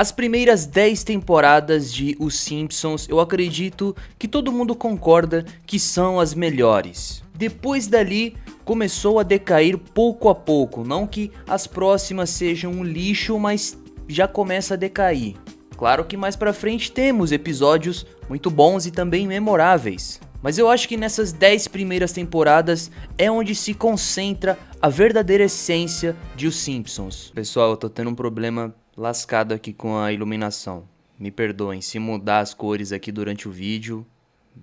As primeiras 10 temporadas de Os Simpsons, eu acredito que todo mundo concorda que são as melhores. Depois dali, começou a decair pouco a pouco, não que as próximas sejam um lixo, mas já começa a decair. Claro que mais pra frente temos episódios muito bons e também memoráveis. Mas eu acho que nessas 10 primeiras temporadas é onde se concentra a verdadeira essência de Os Simpsons. Pessoal, eu tô tendo um problema lascado aqui com a iluminação. Me perdoem, se mudar as cores aqui durante o vídeo,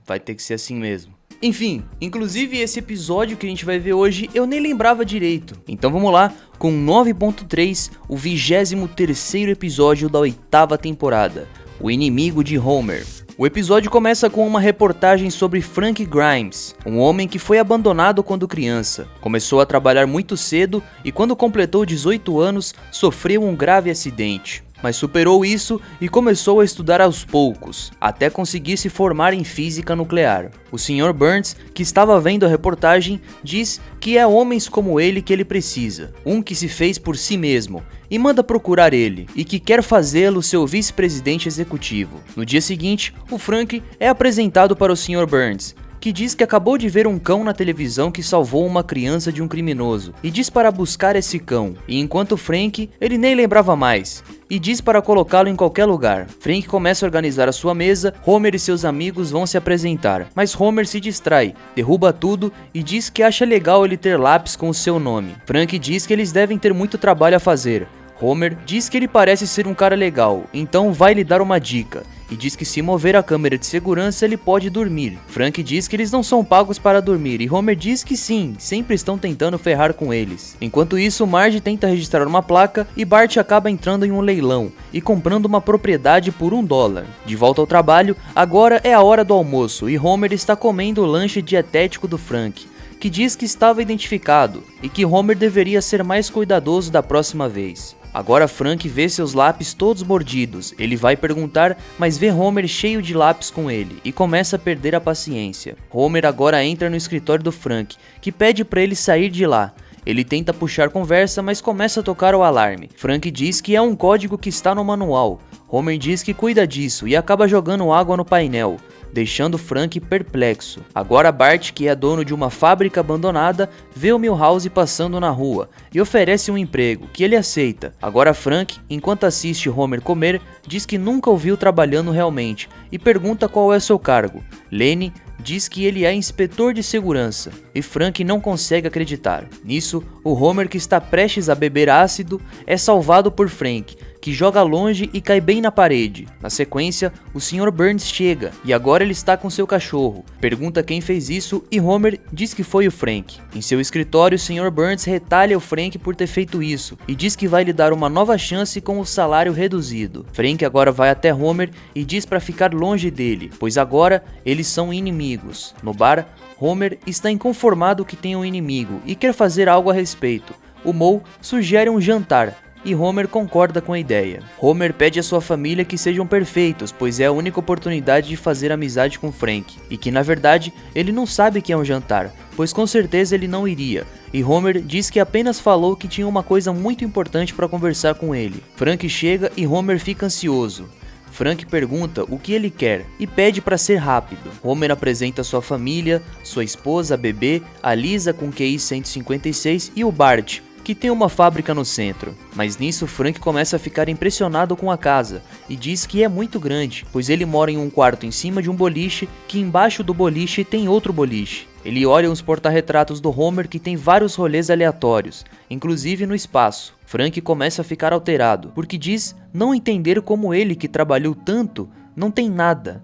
vai ter que ser assim mesmo. Enfim, inclusive esse episódio que a gente vai ver hoje eu nem lembrava direito. Então vamos lá, com 9.3, o 23º episódio da 8ª temporada, O Inimigo de Homer. O episódio começa com uma reportagem sobre Frank Grimes, um homem que foi abandonado quando criança. Começou a trabalhar muito cedo e quando completou 18 anos, sofreu um grave acidente. Mas superou isso e começou a estudar aos poucos, até conseguir se formar em física nuclear. O Sr. Burns, que estava vendo a reportagem, diz que é homens como ele que ele precisa, um que se fez por si mesmo, e manda procurar ele, e que quer fazê-lo seu vice-presidente executivo. No dia seguinte, o Frank é apresentado para o Sr. Burns, que diz que acabou de ver um cão na televisão que salvou uma criança de um criminoso, e diz para buscar esse cão, e enquanto Frank, ele nem lembrava mais, e diz para colocá-lo em qualquer lugar. Frank começa a organizar a sua mesa, Homer e seus amigos vão se apresentar, mas Homer se distrai, derruba tudo e diz que acha legal ele ter lápis com o seu nome. Frank diz que eles devem ter muito trabalho a fazer. Homer diz que ele parece ser um cara legal, então vai lhe dar uma dica, e diz que se mover a câmera de segurança ele pode dormir. Frank diz que eles não são pagos para dormir, e Homer diz que sim, sempre estão tentando ferrar com eles. Enquanto isso, Marge tenta registrar uma placa e Bart acaba entrando em um leilão e comprando uma propriedade por $1. De volta ao trabalho, agora é a hora do almoço e Homer está comendo o lanche dietético do Frank, que diz que estava identificado e que Homer deveria ser mais cuidadoso da próxima vez. Agora Frank vê seus lápis todos mordidos, ele vai perguntar, mas vê Homer cheio de lápis com ele e começa a perder a paciência. Homer agora entra no escritório do Frank, que pede para ele sair de lá. Ele tenta puxar conversa, mas começa a tocar o alarme. Frank diz que é um código que está no manual. Homer diz que cuida disso e acaba jogando água no painel, deixando Frank perplexo. Agora Bart, que é dono de uma fábrica abandonada, vê o Milhouse passando na rua e oferece um emprego, que ele aceita. Agora Frank, enquanto assiste Homer comer, diz que nunca o viu trabalhando realmente e pergunta qual é seu cargo. Lenny diz que ele é inspetor de segurança e Frank não consegue acreditar. Nisso, o Homer, que está prestes a beber ácido, é salvado por Frank, que joga longe e cai bem na parede. Na sequência, o Sr. Burns chega e agora ele está com seu cachorro. Pergunta quem fez isso e Homer diz que foi o Frank. Em seu escritório, o Sr. Burns retalha o Frank por ter feito isso e diz que vai lhe dar uma nova chance com o salário reduzido. Frank agora vai até Homer e diz para ficar longe dele, pois agora eles são inimigos. No bar, Homer está inconformado que tem um inimigo e quer fazer algo a respeito. O Moe sugere um jantar e Homer concorda com a ideia. Homer pede à sua família que sejam perfeitos, pois é a única oportunidade de fazer amizade com Frank, e que na verdade ele não sabe que é um jantar, pois com certeza ele não iria, e Homer diz que apenas falou que tinha uma coisa muito importante para conversar com ele. Frank chega e Homer fica ansioso. Frank pergunta o que ele quer e pede para ser rápido. Homer apresenta sua família, sua esposa, a bebê, a Lisa com QI 156 e o Bart, que tem uma fábrica no centro. Mas nisso Frank começa a ficar impressionado com a casa e diz que é muito grande, pois ele mora em um quarto em cima de um boliche, que embaixo do boliche tem outro boliche. Ele olha os porta-retratos do Homer, que tem vários rolês aleatórios, inclusive no espaço. Frank começa a ficar alterado, porque diz não entender como ele, que trabalhou tanto, não tem nada.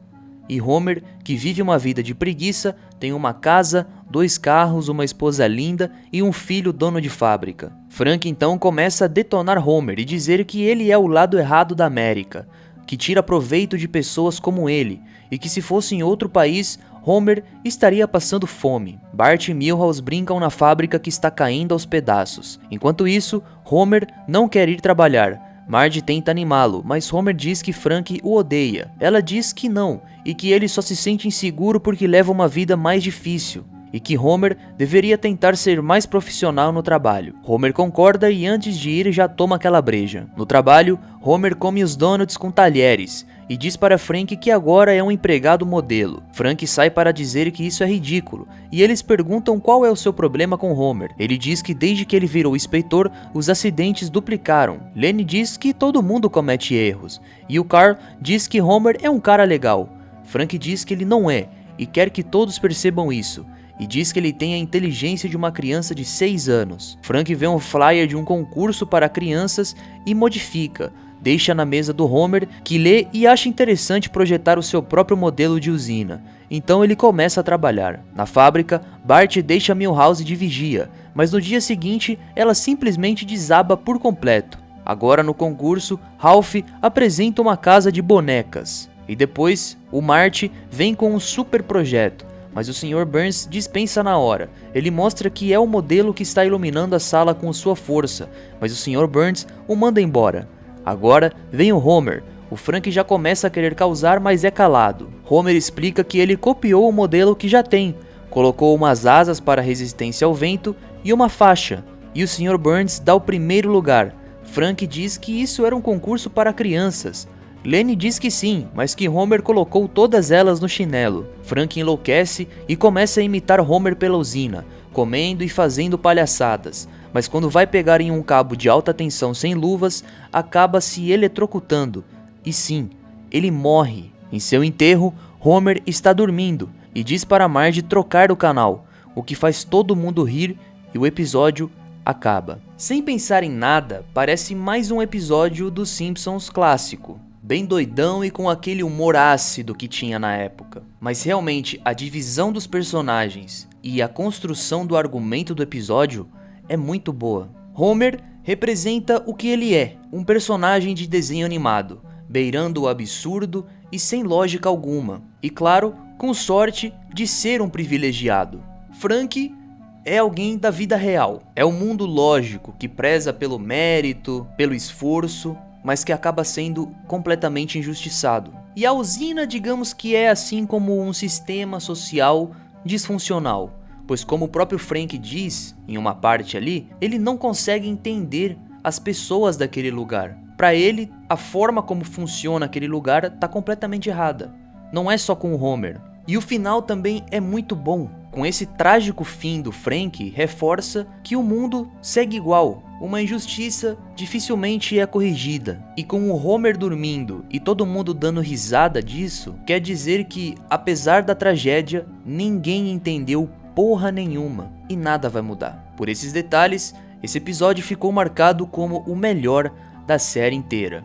E Homer, que vive uma vida de preguiça, tem uma casa, 2 carros, uma esposa linda e um filho dono de fábrica. Frank então começa a detonar Homer e dizer que ele é o lado errado da América, que tira proveito de pessoas como ele, e que se fosse em outro país, Homer estaria passando fome. Bart e Milhouse brincam na fábrica que está caindo aos pedaços. Enquanto isso, Homer não quer ir trabalhar. Marge tenta animá-lo, mas Homer diz que Frank o odeia. Ela diz que não, e que ele só se sente inseguro porque leva uma vida mais difícil. e que Homer deveria tentar ser mais profissional no trabalho. Homer concorda e antes de ir já toma aquela breja. No trabalho, Homer come os donuts com talheres e diz para Frank que agora é um empregado modelo. Frank sai para dizer que isso é ridículo e eles perguntam qual é o seu problema com Homer. Ele diz que desde que ele virou inspetor, os acidentes duplicaram. Lenny diz que todo mundo comete erros e o Carl diz que Homer é um cara legal. Frank diz que ele não é e quer que todos percebam isso. E diz que ele tem a inteligência de uma criança de 6 anos. Frank vê um flyer de um concurso para crianças e modifica. Deixa na mesa do Homer, que lê e acha interessante projetar o seu próprio modelo de usina. Então ele começa a trabalhar. Na fábrica, Bart deixa Milhouse de vigia, mas no dia seguinte ela simplesmente desaba por completo. Agora no concurso, Ralph apresenta uma casa de bonecas. E depois, o Marty vem com um super projeto. Mas o Sr. Burns dispensa na hora. Ele mostra que é o modelo que está iluminando a sala com sua força, mas o Sr. Burns o manda embora. Agora vem o Homer. O Frank já começa a querer causar, mas é calado. Homer explica que ele copiou o modelo que já tem, colocou umas asas para resistência ao vento e uma faixa, e o Sr. Burns dá o primeiro lugar. Frank diz que isso era um concurso para crianças. Lenny diz que sim, mas que Homer colocou todas elas no chinelo. Frank enlouquece e começa a imitar Homer pela usina, comendo e fazendo palhaçadas, mas quando vai pegar em um cabo de alta tensão sem luvas, acaba se eletrocutando. E sim, ele morre. Em seu enterro, Homer está dormindo e diz para Marge trocar o canal, o que faz todo mundo rir e o episódio acaba. Sem pensar em nada, parece mais um episódio dos Simpsons clássico. Bem doidão e com aquele humor ácido que tinha na época. Mas realmente a divisão dos personagens e a construção do argumento do episódio é muito boa. Homer representa o que ele é, um personagem de desenho animado, beirando o absurdo e sem lógica alguma. E claro, com sorte de ser um privilegiado. Frank é alguém da vida real, é o mundo lógico que preza pelo mérito, pelo esforço, mas que acaba sendo completamente injustiçado. E a usina, digamos que é assim como um sistema social disfuncional, pois como o próprio Frank diz, em uma parte ali, ele não consegue entender as pessoas daquele lugar. Para ele, a forma como funciona aquele lugar está completamente errada. Não é só com o Homer. E o final também é muito bom. Com esse trágico fim do Frank, reforça que o mundo segue igual. Uma injustiça dificilmente é corrigida. E com o Homer dormindo e todo mundo dando risada disso, quer dizer que, apesar da tragédia, ninguém entendeu porra nenhuma e nada vai mudar. Por esses detalhes, esse episódio ficou marcado como o melhor da série inteira.